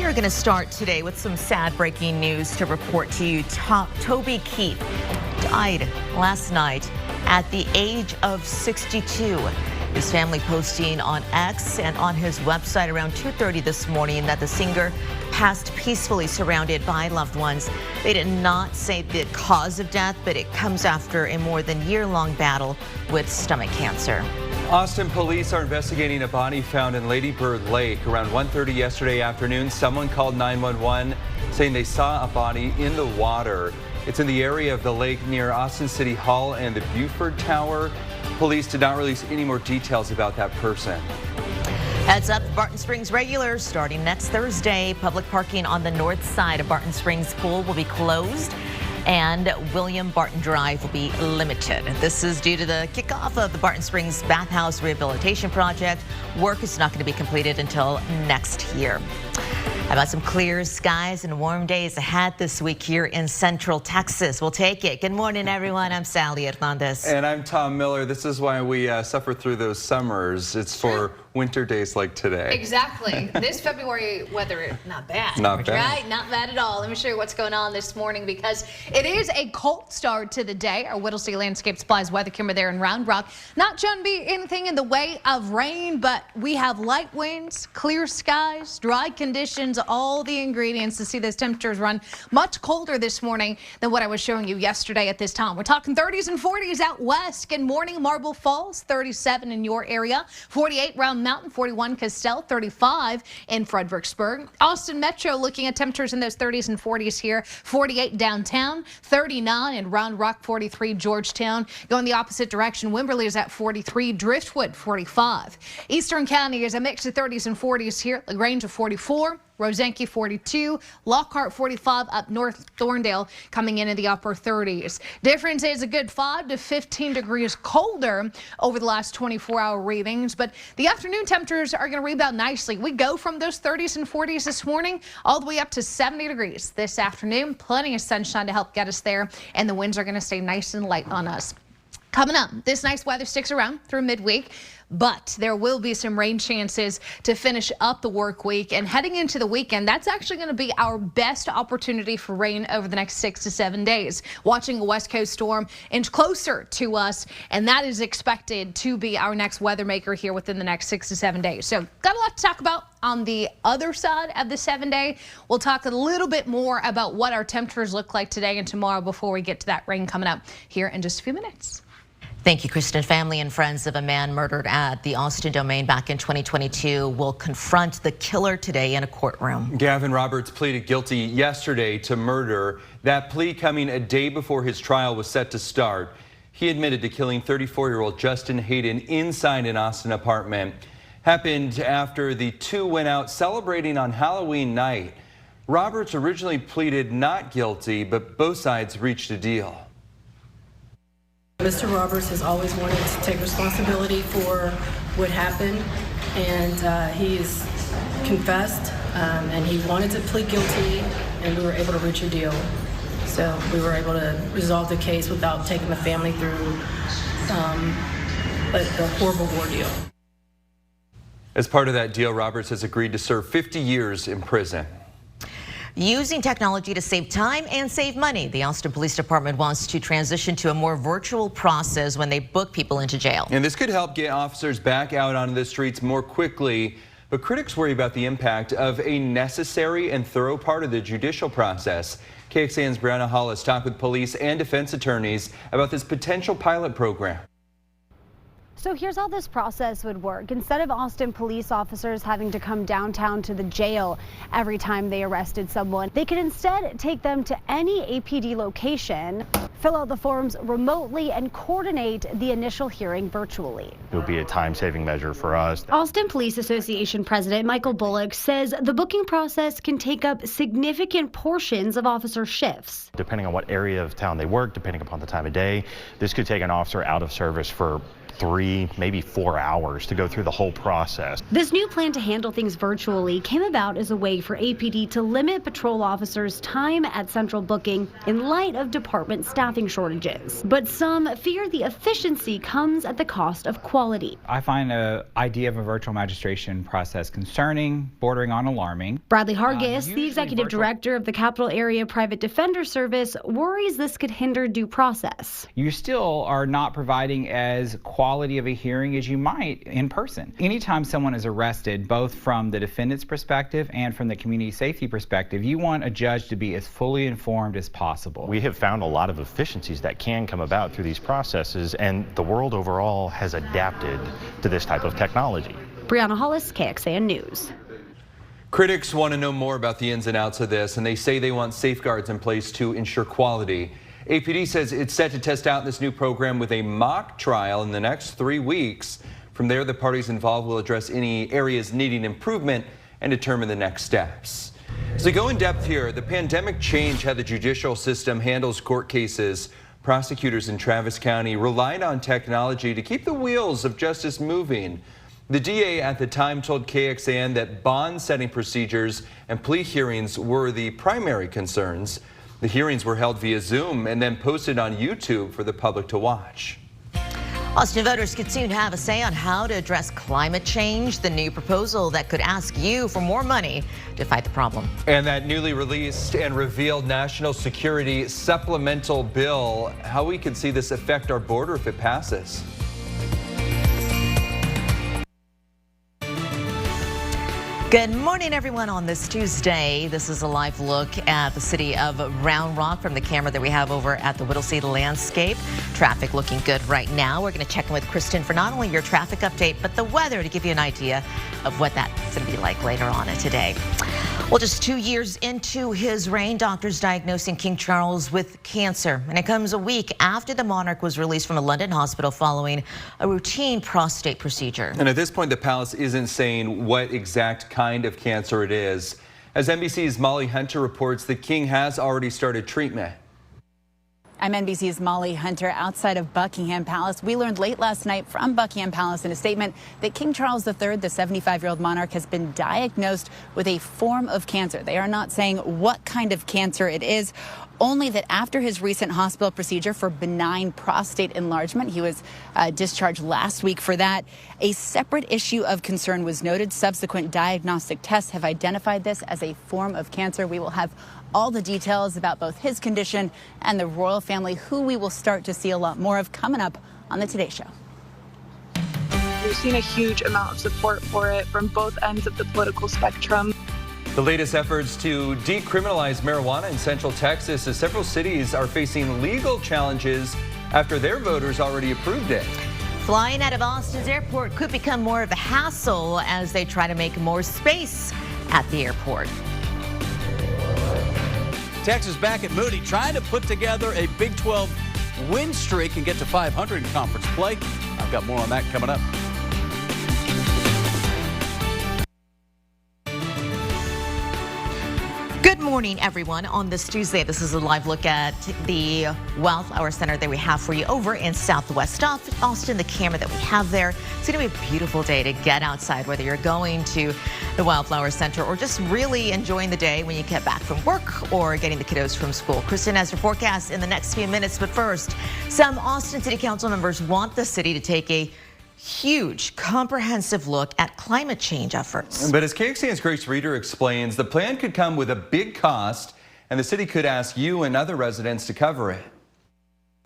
We're going to start today with some sad breaking news to report to you. Toby Keith died last night at the age of 62. His family posting on X and on his website around 2:30 this morning that the singer passed peacefully surrounded by loved ones. They did not say the cause of death, but it comes after a more than year-long battle with stomach cancer. Austin police are investigating a body found in Lady Bird Lake. Around 1:30 yesterday afternoon, someone called 911 saying they saw a body in the water. It's in the area of the lake near Austin City Hall and the Buford Tower. Police did not release any more details about that person. Heads up, Barton Springs regulars starting next Thursday. Public parking on the north side of Barton Springs Pool will be closed, and William Barton Drive will be limited. This is due to the kickoff of the Barton Springs Bathhouse Rehabilitation Project. Work is not going to be completed until next year. How about some clear skies and warm days ahead this week here in Central Texas? We'll take it. Good morning, everyone. I'm Sally Hernandez. And I'm Tom Miller. This is why we suffer through those summers. It's for winter days like today. Exactly. This February weather, not bad. Not bad. Right? Not bad at all. Let me show you what's going on this morning because it is a cold start to the day. Our Whittlesey Landscape Supplies weather camera there in Round Rock. Not going to be anything in the way of rain, but we have light winds, clear skies, dry conditions, all the ingredients to see those temperatures run much colder this morning than what I was showing you yesterday at this time. We're talking 30s and 40s out west. Good morning, Marble Falls, 37 in your area, 48 Round Mountain, 41 Castell, 35 in Fredericksburg. Austin Metro looking at temperatures in those 30s and 40s here, 48 downtown, 39 in Round Rock, 43 Georgetown. Going the opposite direction, Wimberley is at 43, Driftwood 45. Eastern County is a mix of 30s and 40s here, LaGrange of 44. Rosenke 42, Lockhart 45, up north Thorndale coming into the upper 30s. Difference is a good 5 to 15 degrees colder over the last 24-hour readings, but the afternoon temperatures are going to rebound nicely. We go from those 30s and 40s this morning all the way up to 70 degrees this afternoon. Plenty of sunshine to help get us there, and the winds are going to stay nice and light on us. Coming up, this nice weather sticks around through midweek, but there will be some rain chances to finish up the work week. And heading into the weekend, that's actually going to be our best opportunity for rain over the next 6 to 7 days. Watching a West Coast storm inch closer to us, and that is expected to be our next weather maker here within the next 6 to 7 days. So got a lot to talk about on the other side of the 7-day. We'll talk a little bit more about what our temperatures look like today and tomorrow before we get to that rain coming up here in just a few minutes. Thank you, Kristen. Family and friends of a man murdered at the Austin Domain back in 2022 will confront the killer today in a courtroom. Gavin Roberts pleaded guilty yesterday to murder. That plea coming a day before his trial was set to start. He admitted to killing 34-year-old Justin Hayden inside an Austin apartment. Happened after the two went out celebrating on Halloween night. Roberts originally pleaded not guilty, but both sides reached a deal. Mr. Roberts has always wanted to take responsibility for what happened, and he's confessed, and he wanted to plead guilty, and we were able to reach a deal. So we were able to resolve the case without taking the family through a horrible ordeal. As part of that deal, Roberts has agreed to serve 50 years in prison. Using technology to save time and save money, the Austin Police Department wants to transition to a more virtual process when they book people into jail. And this could help get officers back out onto the streets more quickly. But critics worry about the impact of a necessary and thorough part of the judicial process. KXAN's Brianna Hollis talked with police and defense attorneys about this potential pilot program. So here's how this process would work. Instead of Austin police officers having to come downtown to the jail every time they arrested someone, they could instead take them to any APD location, fill out the forms remotely, and coordinate the initial hearing virtually. It would be a time-saving measure for us. Austin Police Association President Michael Bullock says the booking process can take up significant portions of officer shifts. Depending on what area of town they work, depending upon the time of day, this could take an officer out of service for 3, maybe 4 hours to go through the whole process. This new plan to handle things virtually came about as a way for APD to limit patrol officers' time at central booking in light of department staffing shortages. But some fear the efficiency comes at the cost of quality. I find the idea of a virtual magistration process concerning, bordering on alarming. Bradley Hargis, the executive director of the Capital Area Private Defender Service, worries this could hinder due process. You still are not providing as quality of a hearing as you might in person. Anytime someone is arrested, both from the defendant's perspective and from the community safety perspective, you want a judge to be as fully informed as possible. We have found a lot of efficiencies that can come about through these processes, and the world overall has adapted to this type of technology. Brianna Hollis, KXAN News. Critics want to know more about the ins and outs of this, and they say they want safeguards in place to ensure quality. APD says it's set to test out this new program with a mock trial in the next 3 weeks. From there, the parties involved will address any areas needing improvement and determine the next steps. As we go in depth here, the pandemic changed how the judicial system handles court cases. Prosecutors in Travis County relied on technology to keep the wheels of justice moving. The DA at the time told KXAN that bond setting procedures and plea hearings were the primary concerns. The hearings were held via Zoom and then posted on YouTube for the public to watch. Austin voters could soon have a say on how to address climate change, the new proposal that could ask you for more money to fight the problem. And that newly released and revealed national security supplemental bill, how we could see this affect our border if it passes. Good morning, everyone, on this Tuesday. This is a live look at the city of Round Rock from the camera that we have over at the Whittlesey landscape. Traffic looking good right now. We're going to check in with Kristen for not only your traffic update, but the weather to give you an idea of what that's going to be like later on today. Well, just 2 years into his reign, doctors diagnosing King Charles with cancer. And it comes a week after the monarch was released from a London hospital following a routine prostate procedure. And at this point, the palace isn't saying what exact kind of cancer it is. As NBC's Molly Hunter reports, the king has already started treatment. I'm NBC's Molly Hunter outside of Buckingham Palace. We learned late last night from Buckingham Palace in a statement that King Charles III, the 75-year-old monarch, has been diagnosed with a form of cancer. They are not saying what kind of cancer it is, only that after his recent hospital procedure for benign prostate enlargement, he was discharged last week for that. A separate issue of concern was noted. Subsequent diagnostic tests have identified this as a form of cancer. We will have all the details about both his condition and the royal family, who we will start to see a lot more of coming up on the Today Show. We've seen a huge amount of support for it from both ends of the political spectrum. The latest efforts to decriminalize marijuana in Central Texas as several cities are facing legal challenges after their voters already approved it. Flying out of Austin's airport could become more of a hassle as they try to make more space at the airport. Texas back at Moody trying to put together a Big 12 win streak and get to 500 in conference play. I've got more on that coming up. Good morning, everyone. On this Tuesday, this is a live look at the Wildflower Center that we have for you over in Southwest Austin. The camera that we have there. It's going to be a beautiful day to get outside, whether you're going to the Wildflower Center or just really enjoying the day when you get back from work or getting the kiddos from school. Kristen has your forecast in the next few minutes, but first, some Austin City Council members want the city to take a huge, comprehensive look at climate change efforts. But as KXAN's Grace Reeder explains, the plan could come with a big cost, and the city could ask you and other residents to cover it.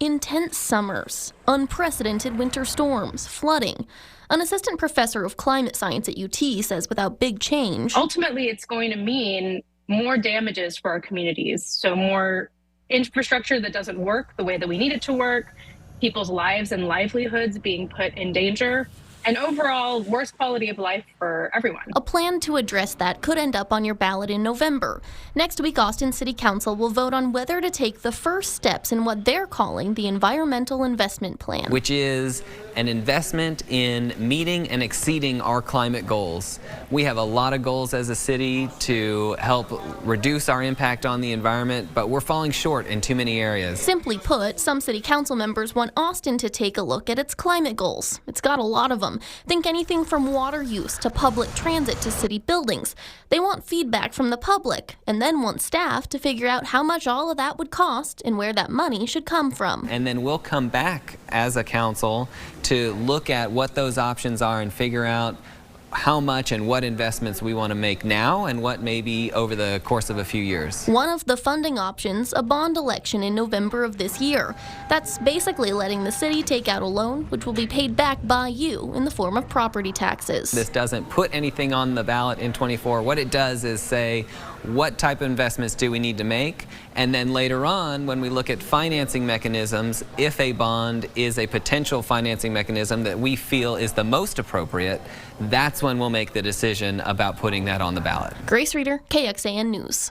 Intense summers, unprecedented winter storms, flooding. An assistant professor of climate science at UT says without big change, ultimately it's going to mean more damages for our communities. So more infrastructure that doesn't work the way that we need it to work, people's lives and livelihoods being put in danger, and overall worse quality of life for everyone. A plan to address that could end up on your ballot in November. Next week, Austin City Council will vote on whether to take the first steps in what they're calling the Environmental Investment Plan, which is an investment in meeting and exceeding our climate goals. We have a lot of goals as a city to help reduce our impact on the environment, but we're falling short in too many areas. Simply put, some city council members want Austin to take a look at its climate goals. It's got a lot of them. Think anything from water use to public transit to city buildings. They want feedback from the public and then want staff to figure out how much all of that would cost and where that money should come from. And then we'll come back as a council to look at what those options are and figure out how much and what investments we want to make now and what maybe over the course of a few years. One of the funding options, a bond election in November of this year. That's basically letting the city take out a loan which will be paid back by you in the form of property taxes. This doesn't put anything on the ballot in 24. What it does is say, what type of investments do we need to make? And then later on, when we look at financing mechanisms, if a bond is a potential financing mechanism that we feel is the most appropriate, that's when we'll make the decision about putting that on the ballot. Grace Reeder, KXAN News.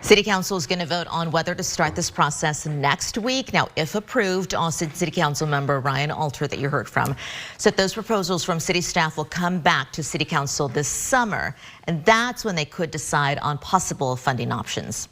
City Council is going to vote on whether to start this process next week. Now, if approved, Austin City Council member Ryan Alter that you heard from said those proposals from city staff will come back to City Council this summer, and that's when they could decide on possible funding options.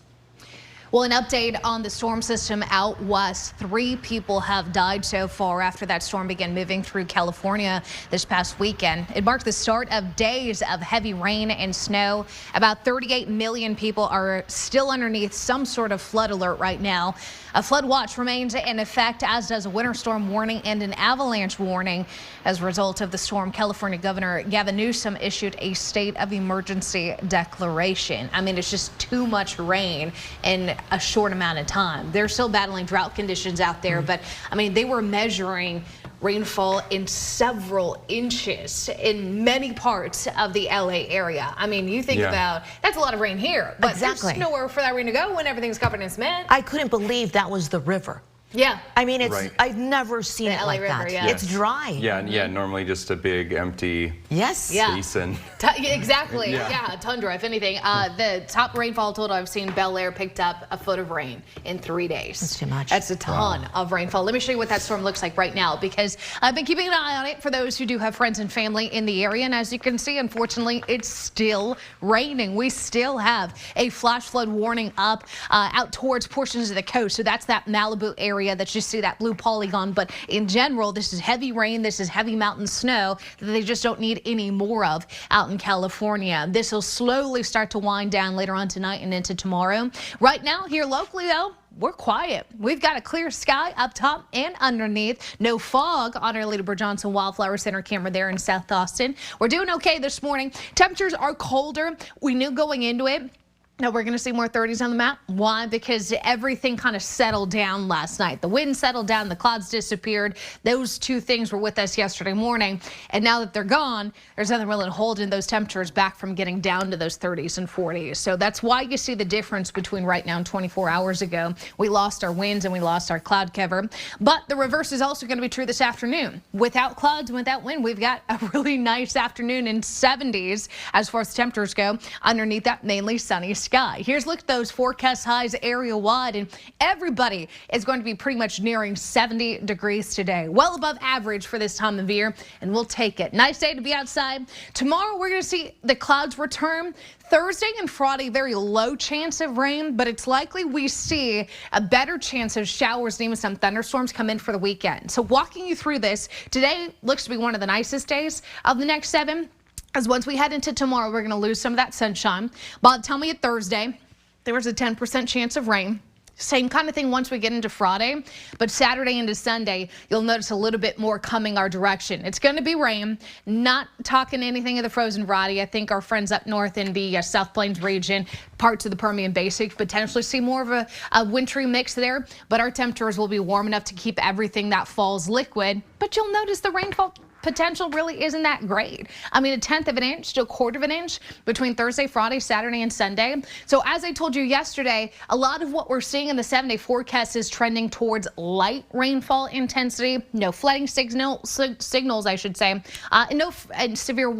Well, an update on the storm system out west. 3 people have died so far after that storm began moving through California this past weekend. It marked the start of days of heavy rain and snow. About 38 million people are still underneath some sort of flood alert right now. A flood watch remains in effect, as does a winter storm warning and an avalanche warning. As a result of the storm, California Governor Gavin Newsom issued a state of emergency declaration. I mean, it's just too much rain in a short amount of time. They're still battling drought conditions out there, but I mean, they were measuring rainfall in several inches in many parts of the LA area. I mean, you think about, that's a lot of rain here, but there's nowhere for that rain to go when everything's covered in cement. I couldn't believe that was the river. Yeah. I mean, it's I've never seen it like River, that. It's dry. Yeah, normally just a big empty basin. Exactly. Yeah, tundra, if anything. The top rainfall total I've seen, Bel Air picked up a foot of rain in 3 days. That's too much. That's a ton of rainfall. Let me show you what that storm looks like right now, because I've been keeping an eye on it for those who do have friends and family in the area. And as you can see, unfortunately, it's still raining. We still have a flash flood warning up out towards portions of the coast. So that's that Malibu area that you see that blue polygon. But in general, this is heavy rain. This is heavy mountain snow that they just don't need any more of out in California. This will slowly start to wind down later on tonight and into tomorrow. Right now here locally, though, we're quiet. We've got a clear sky up top and underneath. No fog on our Lita Bird Johnson Wildflower Center camera there in South Austin. We're doing okay this morning. Temperatures are colder. We knew going into it. Now we're going to see more 30s on the map. Why? Because everything kind of settled down last night. The wind settled down, the clouds disappeared. Those two things were with us yesterday morning. And now that they're gone, there's nothing really holding those temperatures back from getting down to those 30s and 40s. So that's why you see the difference between right now and 24 hours ago. We lost our winds and we lost our cloud cover. But the reverse is also going to be true this afternoon. Without clouds and without wind, we've got a really nice afternoon in 70s as far as temperatures go underneath that mainly sunny sky. Here's a look at those forecast highs area wide, and everybody is going to be pretty much nearing 70 degrees today. Well above average for this time of year, and we'll take it. Nice day to be outside. Tomorrow we're going to see the clouds return. Thursday and Friday, very low chance of rain, but it's likely we see a better chance of showers and even some thunderstorms come in for the weekend. So walking you through this, today looks to be one of the nicest days of the next 7. As once we head into tomorrow, we're going to lose some of that sunshine. Bob, tell me at Thursday, there was a 10% chance of rain. Same kind of thing once we get into Friday, but Saturday into Sunday, you'll notice a little bit more coming our direction. It's going to be rain, not talking anything of the frozen variety. I think our friends up north in the South Plains region, parts of the Permian Basin, potentially see more of a wintry mix there, but our temperatures will be warm enough to keep everything that falls liquid. But you'll notice the rainfall potential really isn't that great. I mean, 1/10 of an inch to 1/4 of an inch between Thursday, Friday, Saturday, and Sunday. So as I told you yesterday, a lot of what we're seeing in the 7-day forecast is trending towards light rainfall intensity. No flooding signals, I should say, and severe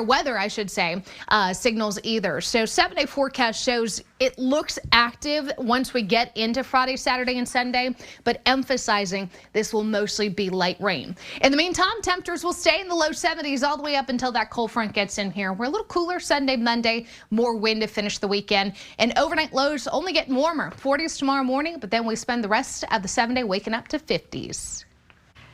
weather, I should say, signals either. So 7-day forecast shows it looks active once we get into Friday, Saturday, and Sunday, but emphasizing this will mostly be light rain. In the meantime, temperatures will stay in the low 70s all the way up until that cold front gets in here. We're a little cooler Sunday, Monday, more wind to finish the weekend, and overnight lows only getting warmer. 40s tomorrow morning, but then we spend the rest of the 7-day waking up to 50s.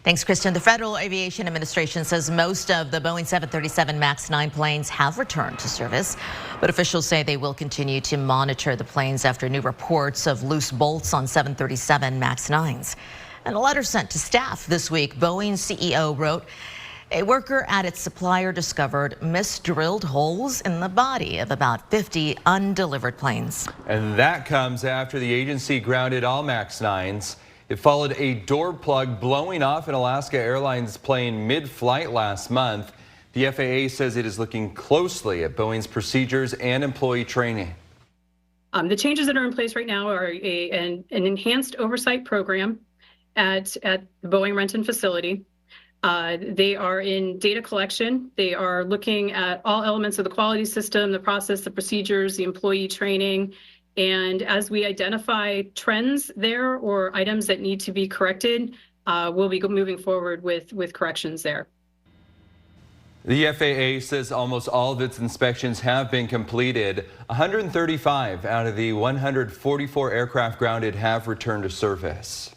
Thanks, Kristen. The Federal Aviation Administration says most of the Boeing 737 MAX 9 planes have returned to service, but officials say they will continue to monitor the planes after new reports of loose bolts on 737 MAX 9s. In a letter sent to staff this week, Boeing's CEO wrote, a worker at its supplier discovered misdrilled holes in the body of about 50 undelivered planes. And that comes after the agency grounded all MAX 9s. It followed a door plug blowing off an Alaska Airlines plane mid-flight last month. The FAA says it is looking closely at Boeing's procedures and employee training. The changes that are in place right now are an enhanced oversight program at the Boeing Renton facility. They are in data collection. They are looking at all elements of the quality system, the process, the procedures, the employee training. And as we identify trends there or items that need to be corrected, we'll be moving forward with corrections there. The FAA says almost all of its inspections have been completed. 135 out of the 144 aircraft grounded have returned to service.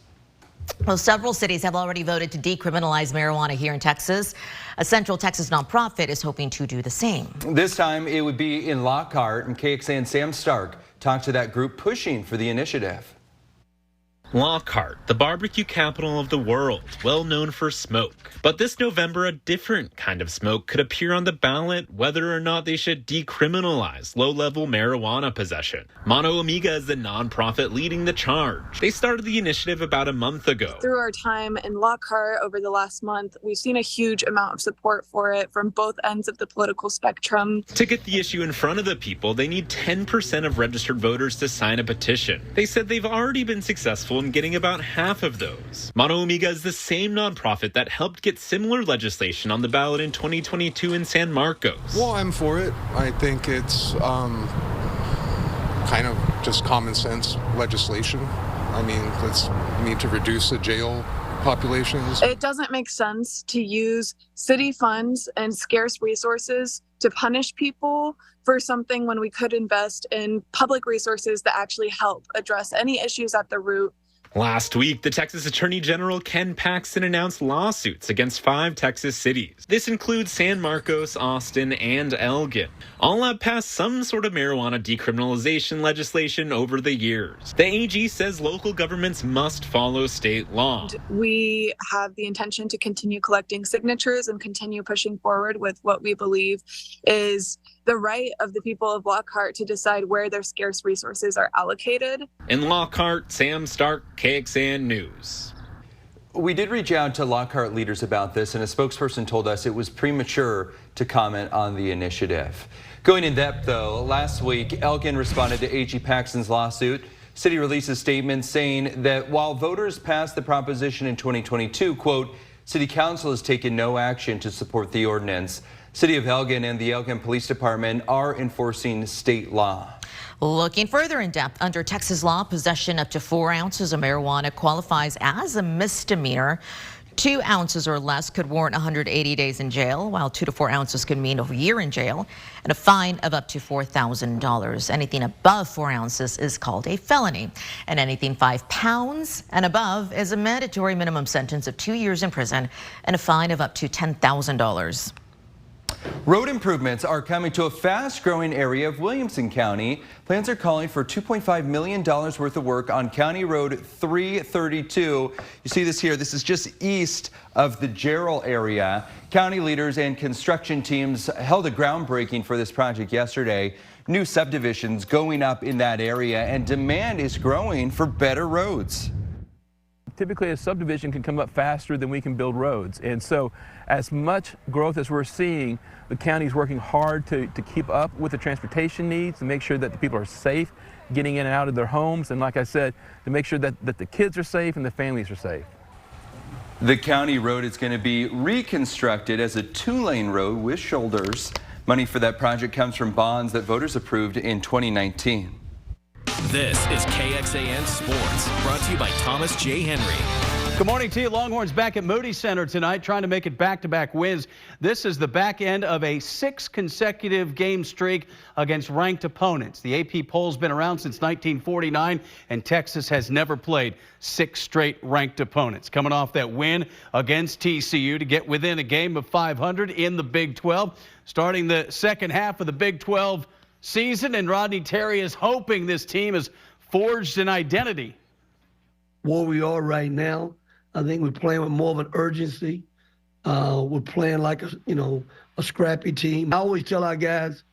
Well, several cities have already voted to decriminalize marijuana here in Texas. A Central Texas nonprofit is hoping to do the same. This time it would be in Lockhart, and KXAN Sam Stark talked to that group pushing for the initiative. Lockhart, the barbecue capital of the world, well known for smoke. But this November, a different kind of smoke could appear on the ballot, whether or not they should decriminalize low-level marijuana possession. Mono Omega is the nonprofit leading the charge. They started the initiative about a month ago. Through our time in Lockhart over the last month, we've seen a huge amount of support for it from both ends of the political spectrum. To get the issue in front of the people, they need 10% of registered voters to sign a petition. They said they've already been successful in getting about half of those. Mono Omega is the same nonprofit that helped get similar legislation on the ballot in 2022 in San Marcos. Well, I'm for it. I think it's kind of just common sense legislation. I mean, we need to reduce the jail populations. It doesn't make sense to use city funds and scarce resources to punish people for something when we could invest in public resources that actually help address any issues at the root. Last week, the Texas Attorney General Ken Paxton announced lawsuits against 5 Texas cities. This includes San Marcos, Austin, and Elgin. All have passed some sort of marijuana decriminalization legislation over the years. The AG says local governments must follow state law. We have the intention to continue collecting signatures and continue pushing forward with what we believe is the right of the people of Lockhart to decide where their scarce resources are allocated. In Lockhart, Sam Stark, KXAN News. We did reach out to Lockhart leaders about this, and a spokesperson told us it was premature to comment on the initiative. Going in depth, though, last week, Elgin responded to AG Paxton's lawsuit. City released a statement saying that while voters passed the proposition in 2022, quote, City Council has taken no action to support the ordinance. City of Elgin and the Elgin Police Department are enforcing state law. Looking further in depth, under Texas law, possession up to 4 ounces of marijuana qualifies as a misdemeanor. 2 ounces or less could warrant 180 days in jail, while 2 to 4 ounces could mean a year in jail and a fine of up to $4,000. Anything above 4 ounces is called a felony, and anything 5 pounds and above is a mandatory minimum sentence of 2 years in prison and a fine of up to $10,000. Road improvements are coming to a fast-growing area of Williamson County. Plans are calling for $2.5 million worth of work on County Road 332. You see this here. This is just east of the Jarrell area. County leaders and construction teams held a groundbreaking for this project yesterday. New subdivisions going up in that area, and demand is growing for better roads. Typically, a subdivision can come up faster than we can build roads. And so as much growth as we're seeing, the county's working hard to keep up with the transportation needs, to make sure that the people are safe getting in and out of their homes. And like I said, to make sure that the kids are safe and the families are safe. The county road is going to be reconstructed as a 2-lane road with shoulders. Money for that project comes from bonds that voters approved in 2019. This is KXAN Sports, brought to you by Thomas J. Henry. Good morning to you. Longhorns back at Moody Center tonight, trying to make it back-to-back wins. This is the back end of a 6 consecutive game streak against ranked opponents. The AP poll's been around since 1949, and Texas has never played 6 straight ranked opponents. Coming off that win against TCU to get within a game of 500 in the Big 12, starting the second half of the Big 12 season, and Rodney Terry is hoping this team has forged an identity. Where we are right now, I think we're playing with more of an urgency. We're playing like a scrappy team. I always tell our guys,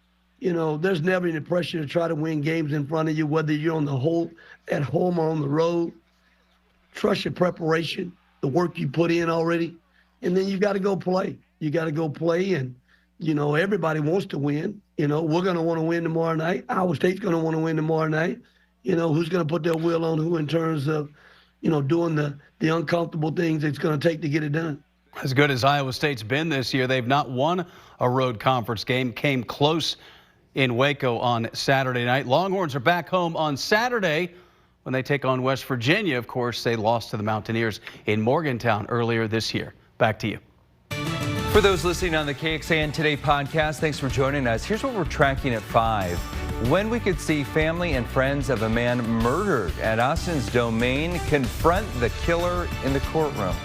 there's never any pressure to try to win games in front of you, whether you're on at home or on the road. Trust your preparation, the work you put in already, and then you got to go play. You got to go play, and everybody wants to win. We're going to want to win tomorrow night. Iowa State's going to want to win tomorrow night. Who's going to put their will on who in terms of, doing the uncomfortable things it's going to take to get it done. As good as Iowa State's been this year, they've not won a road conference game. Came close in Waco on Saturday night. Longhorns are back home on Saturday when they take on West Virginia. Of course, they lost to the Mountaineers in Morgantown earlier this year. Back to you. For those listening on the KXAN Today podcast, thanks for joining us. Here's what we're tracking at 5. When we could see family and friends of a man murdered at Austin's Domain confront the killer in the courtroom.